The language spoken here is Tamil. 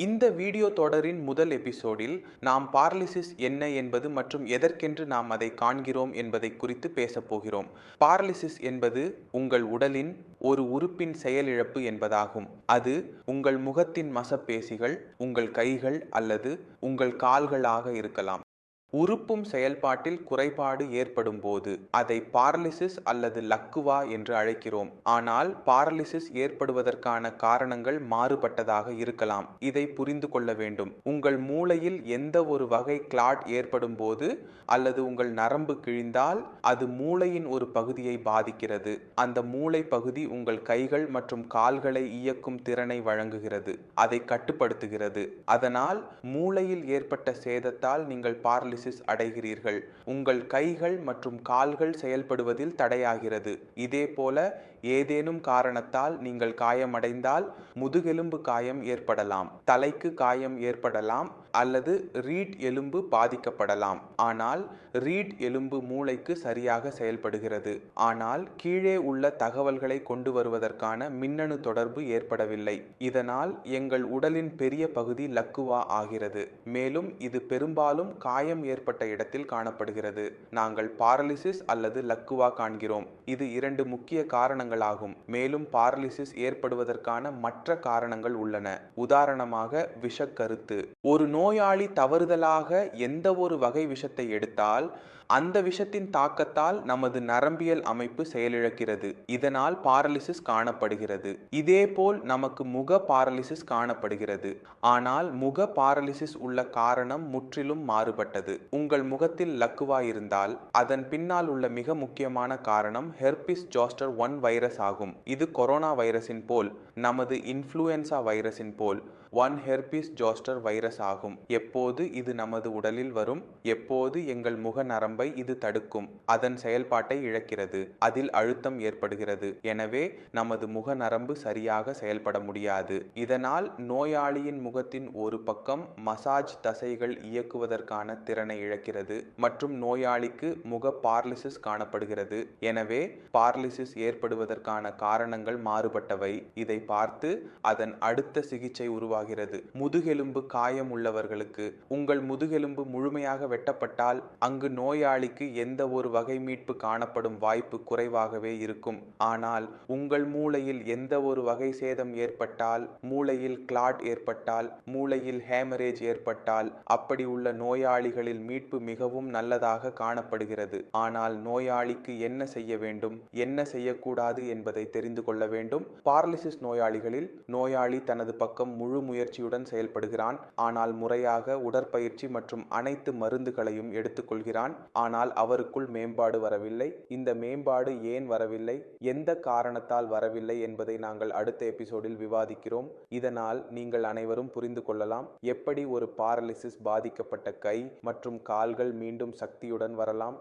இந்த வீடியோ தொடரின் முதல் எபிசோடில் நாம் பாரலிசிஸ் என்ன என்பது மற்றும் எதற்கென்று நாம் அதை காண்கிறோம் என்பதை குறித்து பேசப் போகிறோம். பாரலிசிஸ் என்பது உங்கள் உடலின் ஒரு உறுப்பின் செயலிழப்பு என்பதாகும். அது உங்கள் முகத்தின் மசப்பேசிகள், உங்கள் கைகள் அல்லது உங்கள் கால்களாக இருக்கலாம். உறுப்பும் செயல்பாட்டில் குறைபாடு ஏற்படும் போது அதை பாரலிசிஸ் அல்லது லக்குவா என்று அழைக்கிறோம். ஆனால் பாரலிசிஸ் ஏற்படுவதற்கான காரணங்கள் மாறுபட்டதாக இருக்கலாம். இதை புரிந்து கொள்ள வேண்டும். உங்கள் மூளையில் எந்த ஒரு வகை கிளாட் ஏற்படும் போது அல்லது உங்கள் நரம்பு கிழிந்தால் அது மூளையின் ஒரு பகுதியை பாதிக்கிறது. அந்த மூளை பகுதி உங்கள் கைகள் மற்றும் கால்களை இயக்கும் திறனை வழங்குகிறது, அதை கட்டுப்படுத்துகிறது. அதனால் மூளையில் ஏற்பட்ட சேதத்தால் நீங்கள் பாரலிசிஸ் அடைகிறீர்கள். உங்கள் கைகள் மற்றும் கால்கள் செயல்படுவதில் தடையாகிறது. இதேபோல ஏதேனும் காரணத்தால் நீங்கள் காயமடைந்தால் முதுகெலும்பு காயம் ஏற்படலாம், தலைக்கு காயம் ஏற்படலாம் அல்லது ரீட் எலும்பு பாதிக்கப்படலாம். ஆனால் ரீட் எலும்பு மூளைக்கு சரியாக செயல்படுகிறது. ஆனால் கீழே உள்ள தகவல்களை கொண்டு வருவதற்கான மின்னணு தொடர்பு ஏற்படவில்லை. இதனால் எங்கள் உடலின் பெரிய பகுதி லக்குவா ஆகிறது. மேலும் இது பெரும்பாலும் காயம் ஏற்பட்ட இடத்தில் காணப்படுகிறது. நாங்கள் பாரலிசிஸ் அல்லது லக்குவா காண்கிறோம். இது இரண்டு முக்கிய காரணங்களாகும். மேலும் பாரலிசிஸ் ஏற்படுவதற்கான மற்ற காரணங்கள் உள்ளன. உதாரணமாக விஷக்கருத்து. ஒரு நோயாளி தவறுதலாக எந்த ஒரு வகை விஷத்தை எடுத்தால் அந்த விஷத்தின் தாக்கத்தால் நமது நரம்பியல் அமைப்பு செயலிழக்கிறது. இதனால் பாரலிசிஸ் காணப்படுகிறது. இதேபோல் நமக்கு முக பாரலிசிஸ் காணப்படுகிறது. ஆனால் முக பாரலிசிஸ் உள்ள காரணம் முற்றிலும் மாறுபட்டது. உங்கள் முகத்தில் லக்குவா இருந்தால் அதன் பின்னால் உள்ள மிக முக்கியமான காரணம் ஹெர்பிஸ் ஜோஸ்டர் 1 வைரஸ் ஆகும். இது கொரோனா வைரஸின் போல், நமது இன்ஃப்ளூயன்சா வைரஸின் போல் 1 ஹெர்பிஸ் ஜோஸ்டர் வைரஸ் ஆகும். எப்போது இது நமது உடலில் வரும், எப்போது எங்கள் முக நரம்பை இது தடுக்கும், அதன் செயல்பாட்டை இழக்கிறது, அதில் அழுத்தம் ஏற்படுகிறது. எனவே நமது முக நரம்பு சரியாக செயல்பட முடியாது. இதனால் நோயாளியின் முகத்தின் ஒரு பக்கம் மசாஜ் தசைகள் இயக்குவதற்கான திறனை இழக்கிறது மற்றும் நோயாளிக்கு முக பாரலிசிஸ் காணப்படுகிறது. எனவே பாரலிசிஸ் ஏற்படுவதற்கான காரணங்கள் மாறுபட்டவை. இதை பார்த்து அதன் அடுத்த சிகிச்சை உருவாகிறது. முதுகெலும்பு காயம் உள்ளவர்களுக்கு உங்கள் முதுகெலும்பு முழுமையாக வெட்டப்பட்டால் அங்கு நோயாளிக்கு எந்த ஒரு வகை மீட்பு காணப்படும் வாய்ப்பு குறைவாகவே இருக்கும். ஆனால் உங்கள் மூளையில் எந்த ஒரு வகை சேதம் ஏற்பட்டால், மூளையில் கிளாட் ஏற்பட்டால், மூளையில் ஹேமரேஜ் ஏற்பட்டால், அப்படி உள்ள நோயாளிகளில் மீட்பு மிகவும் நல்லதாக காணப்படுகிறது. ஆனால் நோயாளிக்கு என்ன செய்ய வேண்டும், என்ன செய்யக்கூடாது என்பதை தெரிந்து கொள்ள வேண்டும். பாரலிசிஸ் நோயாளிகளில் நோயாளி தனது பக்கம் முழு முயற்சியுடன் செயல்படுகிறான். ஆனால் முறையாக உடற்பயிற்சி மற்றும் அனைத்து மருந்துகளையும் எடுத்துக்கொள்கிறான். ஆனால் அவருக்குள் மேம்பாடு வரவில்லை. இந்த மேம்பாடு ஏன் வரவில்லை, எந்த காரணத்தால் வரவில்லை என்பதை நாங்கள் அடுத்த எபிசோடில் விவாதிக்கிறோம். இதனால் நீங்கள் அனைவரும் புரிந்து கொள்ளலாம் எப்படி ஒரு பாரலிசிஸ் பாதிக்கப்பட்ட கை மற்றும் கால்கள் மீண்டும் சக்தியுடன் வரலாம்.